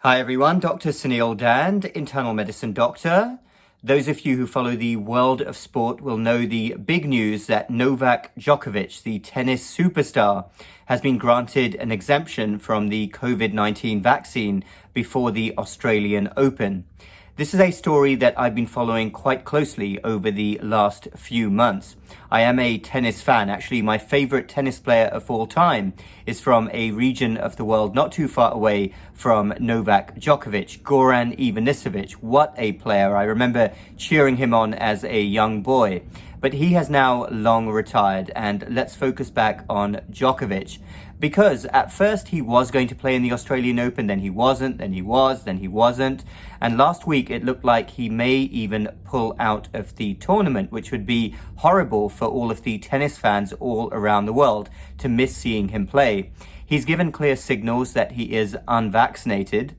Hi everyone, Dr. Suneel Dhand, internal medicine doctor. Those of you who follow the world of sport will know the big news that Novak Djokovic, the tennis superstar, has been granted an exemption from the COVID-19 vaccine before the Australian Open. This is a story that I've been following quite closely over the last few months. I am a tennis fan. Actually, my favorite tennis player of all time is from a region of the world not too far away from Novak Djokovic, Goran Ivanisevic. What a player. I remember cheering him on as a young boy. But he has now long retired, and let's focus back on Djokovic. Because at first he was going to play in the Australian Open, then he wasn't, then he was, then he wasn't. And last week it looked like he may even pull out of the tournament, which would be horrible for all of the tennis fans all around the world to miss seeing him play. He's given clear signals that he is unvaccinated.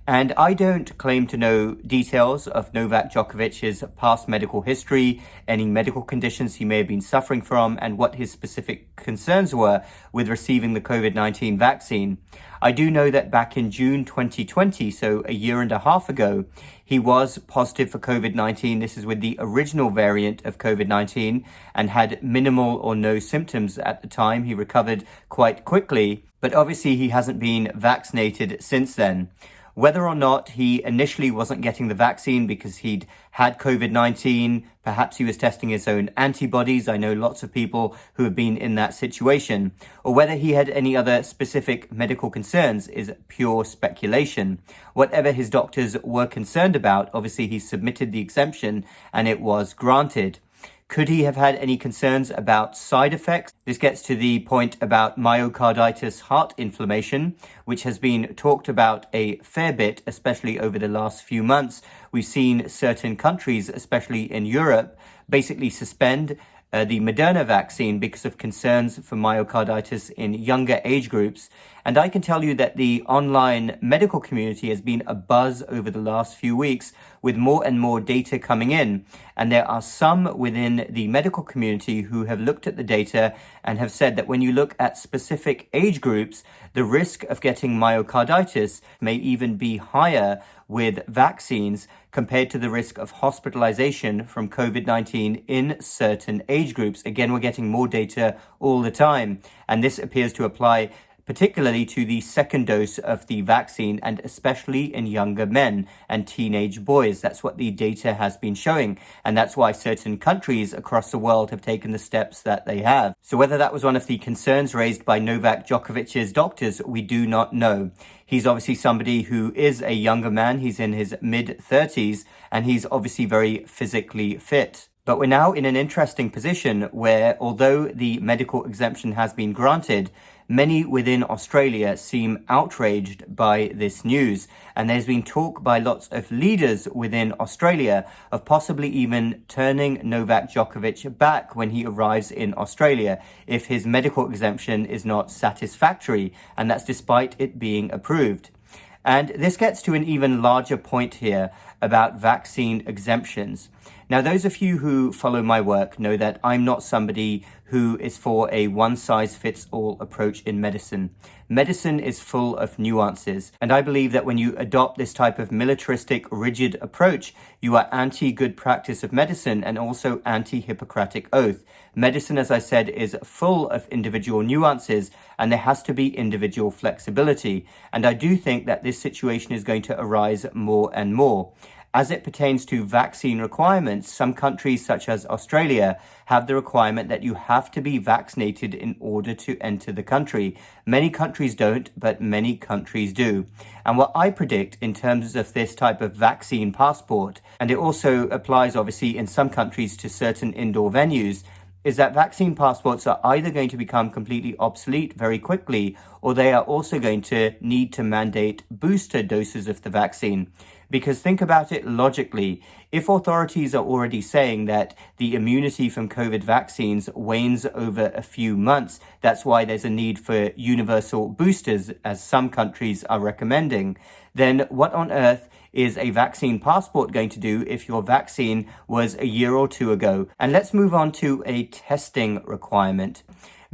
And I don't claim to know details of Novak Djokovic's past medical history, any medical conditions he may have been suffering from, and what his specific concerns were with receiving the COVID-19 vaccine. I do know that back in June 2020, so a year and a half ago, he was positive for COVID-19. This is with the original variant of COVID-19 and had minimal or no symptoms at the time. He recovered quite quickly, but obviously he hasn't been vaccinated since then. Whether or not he initially wasn't getting the vaccine because he'd had COVID-19, perhaps he was testing his own antibodies. I know lots of people who have been in that situation. Or whether he had any other specific medical concerns is pure speculation. Whatever his doctors were concerned about, obviously he submitted the exemption and it was granted. Could he have had any concerns about side effects? This gets to the point about myocarditis, heart inflammation, which has been talked about a fair bit, especially over the last few months. We've seen certain countries, especially in Europe, basically suspend the Moderna vaccine because of concerns for myocarditis in younger age groups. And I can tell you that the online medical community has been abuzz over the last few weeks with more and more data coming in. And there are some within the medical community who have looked at the data and have said that when you look at specific age groups, the risk of getting myocarditis may even be higher with vaccines compared to the risk of hospitalization from COVID-19 in certain age groups. Again, we're getting more data all the time, and this appears to apply particularly to the second dose of the vaccine, and especially in younger men and teenage boys. That's what the data has been showing, and that's why certain countries across the world have taken the steps that they have. So whether that was one of the concerns raised by Novak Djokovic's doctors, we do not know. He's obviously somebody who is a younger man. He's in his mid-30s, and he's obviously very physically fit. But we're now in an interesting position where, although the medical exemption has been granted, many within Australia seem outraged by this news. And there's been talk by lots of leaders within Australia of possibly even turning Novak Djokovic back when he arrives in Australia if his medical exemption is not satisfactory, and that's despite it being approved. And this gets to an even larger point here about vaccine exemptions. Now, those of you who follow my work know that I'm not somebody who is for a one-size-fits-all approach in medicine. Medicine is full of nuances, and I believe that when you adopt this type of militaristic, rigid approach, you are anti-good practice of medicine and also anti-Hippocratic oath. Medicine, as I said, is full of individual nuances, and there has to be individual flexibility. And I do think that this situation is going to arise more and more. As it pertains to vaccine requirements, some countries such as Australia have the requirement that you have to be vaccinated in order to enter the country. Many countries don't, but many countries do. And what I predict in terms of this type of vaccine passport, and it also applies obviously in some countries to certain indoor venues, is that vaccine passports are either going to become completely obsolete very quickly, or they are also going to need to mandate booster doses of the vaccine. Because think about it logically, if authorities are already saying that the immunity from COVID vaccines wanes over a few months, that's why there's a need for universal boosters, as some countries are recommending, then what on earth is a vaccine passport going to do if your vaccine was a year or two ago? And let's move on to a testing requirement.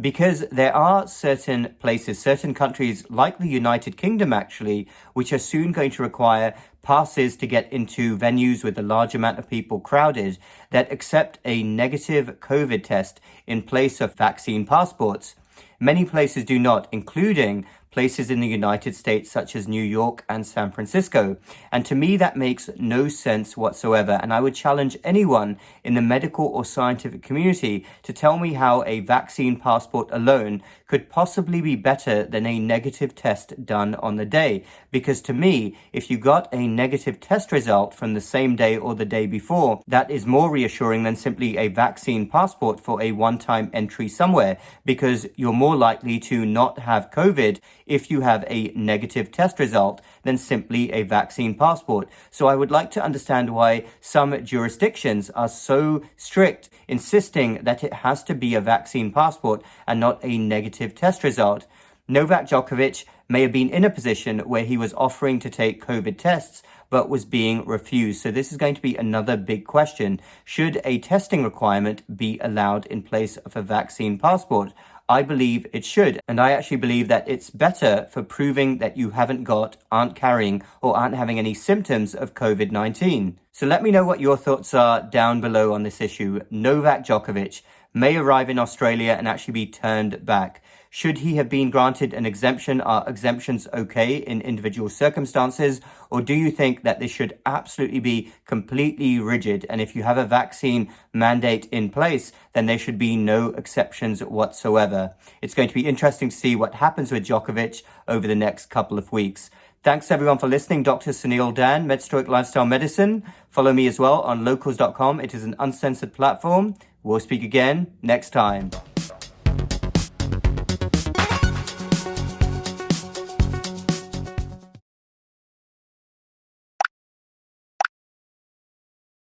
Because there are certain places, certain countries like the United Kingdom actually, which are soon going to require passes to get into venues with a large amount of people crowded that accept a negative COVID test in place of vaccine passports. Many places do not, including places in the United States such as New York and San Francisco. And to me, that makes no sense whatsoever. And I would challenge anyone in the medical or scientific community to tell me how a vaccine passport alone could possibly be better than a negative test done on the day. Because to me, if you got a negative test result from the same day or the day before, that is more reassuring than simply a vaccine passport for a one-time entry somewhere, because you're more likely to not have COVID if you have a negative test result than simply a vaccine passport. So I would like to understand why some jurisdictions are so strict, insisting that it has to be a vaccine passport and not a negative test result. Novak Djokovic may have been in a position where he was offering to take COVID tests, but was being refused. So this is going to be another big question. Should a testing requirement be allowed in place of a vaccine passport? I believe it should. And I actually believe that it's better for proving that you haven't got, aren't carrying, or aren't having any symptoms of COVID-19. So let me know what your thoughts are down below on this issue. Novak Djokovic may arrive in Australia and actually be turned back. Should he have been granted an exemption? Are exemptions okay in individual circumstances? Or do you think that this should absolutely be completely rigid? And if you have a vaccine mandate in place, then there should be no exceptions whatsoever. It's going to be interesting to see what happens with Djokovic over the next couple of weeks. Thanks everyone for listening. Dr. Suneel Dhand, MedStoic Lifestyle Medicine. Follow me as well on locals.com. It is an uncensored platform. We'll speak again next time.